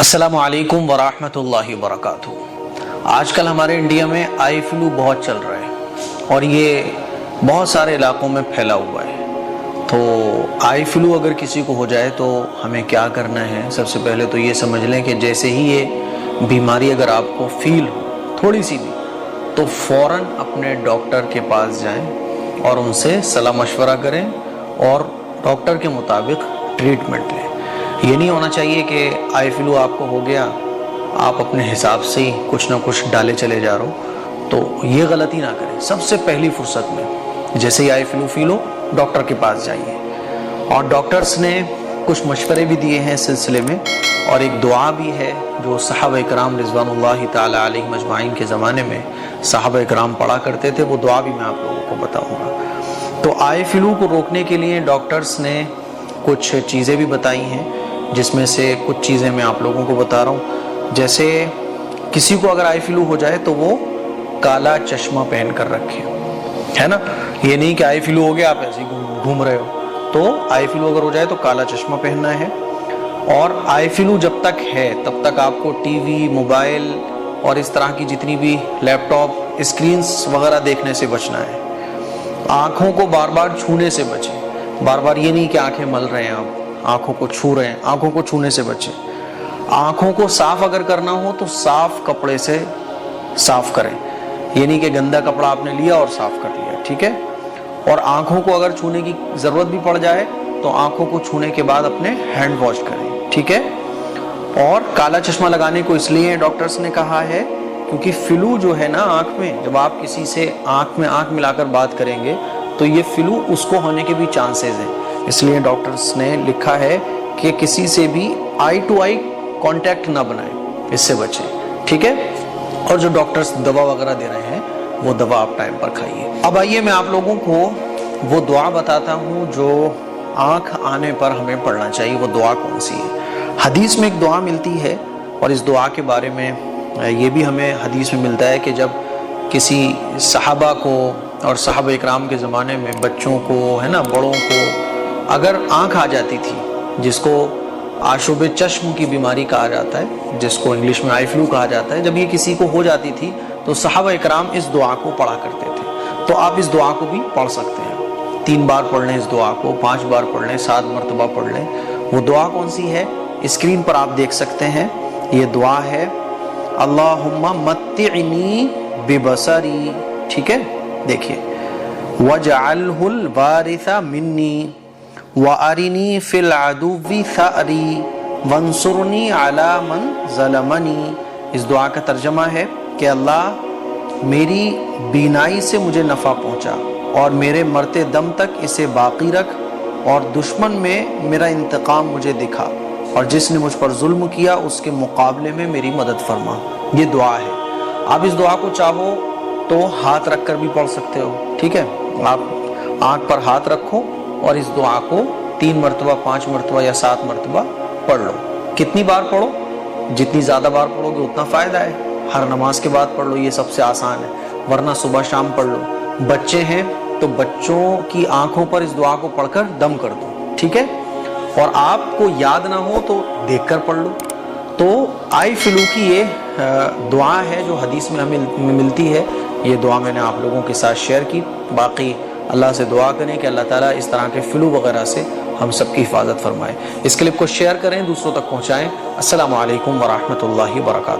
السلام علیکم ورحمۃ اللہ وبرکاتہ۔ آج کل ہمارے انڈیا میں آئی فلو بہت چل رہا ہے اور یہ بہت سارے علاقوں میں پھیلا ہوا ہے۔ تو آئی فلو اگر کسی کو ہو جائے تو ہمیں کیا کرنا ہے؟ سب سے پہلے تو یہ سمجھ لیں کہ جیسے ہی یہ بیماری اگر آپ کو فیل ہو تھوڑی سی بھی، تو فوراً اپنے ڈاکٹر کے پاس جائیں اور ان سے صلاح مشورہ کریں اور ڈاکٹر کے مطابق ٹریٹمنٹ لیں۔ یہ نہیں ہونا چاہیے کہ آئی فلو آپ کو ہو گیا، آپ اپنے حساب سے ہی کچھ نہ کچھ ڈالے چلے جا رہے ہو، تو یہ غلطی نہ کریں۔ سب سے پہلی فرصت میں جیسے ہی آئی فلو فیل ہو ڈاکٹر کے پاس جائیے، اور ڈاکٹرز نے کچھ مشورے بھی دیے ہیں اس سلسلے میں، اور ایک دعا بھی ہے جو صحابہ اکرام رضوان اللہ تعالی علیہم اجمعین کے زمانے میں صحابہ اکرام پڑھا کرتے تھے، وہ دعا بھی میں آپ لوگوں کو بتاؤں گا۔ تو آئی فلو کو روکنے کے لیے ڈاکٹرز نے کچھ چیزیں بھی بتائی ہیں، جس میں سے کچھ چیزیں میں آپ لوگوں کو بتا رہا ہوں۔ جیسے کسی کو اگر آئی فلو ہو جائے تو وہ کالا چشمہ پہن کر رکھے، ہے نا؟ یہ نہیں کہ آئی فلو ہو گیا آپ ایسے ہی گھوم رہے ہو، تو آئی فلو اگر ہو جائے تو کالا چشمہ پہننا ہے۔ اور آئی فلو جب تک ہے تب تک آپ کو ٹی وی، موبائل اور اس طرح کی جتنی بھی لیپ ٹاپ اسکرینز وغیرہ دیکھنے سے بچنا ہے۔ آنکھوں کو بار بار چھونے سے بچیں، بار بار یہ نہیں کہ آنکھیں مل رہے ہیں آپ، آنکھوں کو چھو رہے ہیں، آنکھوں کو چھونے سے بچیں۔ آنکھوں کو صاف اگر کرنا ہو تو صاف کپڑے سے صاف کریں، یہ نہیں کہ گندا کپڑا آپ نے لیا اور صاف کر لیا، ٹھیک ہے؟ اور آنکھوں کو اگر چھونے کی ضرورت بھی پڑ جائے تو آنکھوں کو چھونے کے بعد اپنے ہینڈ واش کریں، ٹھیک ہے؟ اور کالا چشمہ لگانے کو اس لیے ڈاکٹرز نے کہا ہے کیونکہ فلو جو ہے نا آنکھ میں، جب آپ کسی سے آنکھ میں آنکھ ملا کر بات کریں گے تو یہ فلو اس کو ہونے کے بھی چانسز ہیں، اس لیے ڈاکٹرز نے لکھا ہے کہ کسی سے بھی آئی ٹو آئی کانٹیکٹ نہ بنائیں، اس سے بچیں، ٹھیک ہے؟ اور جو ڈاکٹرز دوا وغیرہ دے رہے ہیں وہ دوا آپ ٹائم پر کھائیے۔ اب آئیے میں آپ لوگوں کو وہ دعا بتاتا ہوں جو آنکھ آنے پر ہمیں پڑھنا چاہیے۔ وہ دعا کون سی ہے؟ حدیث میں ایک دعا ملتی ہے، اور اس دعا کے بارے میں یہ بھی ہمیں حدیث میں ملتا ہے کہ جب کسی صحابہ کو اور صحابہ اکرام کے زمانے میں بچوں کو، ہے نا، بڑوں کو اگر آنکھ آ جاتی تھی، جس کو آشوب چشم کی بیماری کہا جاتا ہے، جس کو انگلش میں آئی فلو کہا جاتا ہے، جب یہ کسی کو ہو جاتی تھی تو صحابہ اکرام اس دعا کو پڑھا کرتے تھے۔ تو آپ اس دعا کو بھی پڑھ سکتے ہیں، 3 بار پڑھ لیں اس دعا کو، 5 بار پڑھ لیں، 7 مرتبہ پڑھ لیں۔ وہ دعا کون سی ہے؟ اسکرین پر آپ دیکھ سکتے ہیں، یہ دعا ہے اللہم متعنی ببصری، ٹھیک ہے؟ دیکھیے، وَاجْعَلْهُ الْوَارِثَ مِنِّي وَأَرِنِي فِي الْعَدُوِّ ثَأْرِي وَانصُرْنِي عَلَى مَنْ ظَلَمَنِي۔ اس دعا کا ترجمہ ہے کہ اللہ میری بینائی سے مجھے نفع پہنچا اور میرے مرتے دم تک اسے باقی رکھ، اور دشمن میں میرا انتقام مجھے دکھا، اور جس نے مجھ پر ظلم کیا اس کے مقابلے میں میری مدد فرما۔ یہ دعا ہے۔ آپ اس دعا کو چاہو تو ہاتھ رکھ کر بھی پڑھ سکتے ہو، ٹھیک ہے؟ آپ آنکھ پر ہاتھ رکھو اور اس دعا کو 3 مرتبہ، 5 مرتبہ یا 7 مرتبہ پڑھ لو۔ کتنی بار پڑھو؟ جتنی زیادہ بار پڑھو گے اتنا فائدہ ہے۔ ہر نماز کے بعد پڑھ لو، یہ سب سے آسان ہے، ورنہ صبح شام پڑھ لو۔ بچے ہیں تو بچوں کی آنکھوں پر اس دعا کو پڑھ کر دم کر دو، ٹھیک ہے؟ اور آپ کو یاد نہ ہو تو دیکھ کر پڑھ لو۔ تو آئی فلو کی یہ دعا ہے جو حدیث میں ہمیں ملتی ہے۔ یہ دعا میں نے آپ لوگوں کے ساتھ شیئر کی۔ باقی اللہ سے دعا کریں کہ اللہ تعالیٰ اس طرح کے فلو وغیرہ سے ہم سب کی حفاظت فرمائے۔ اس کلپ کو شیئر کریں، دوسروں تک پہنچائیں۔ السلام علیکم ورحمۃ اللہ وبرکاتہ۔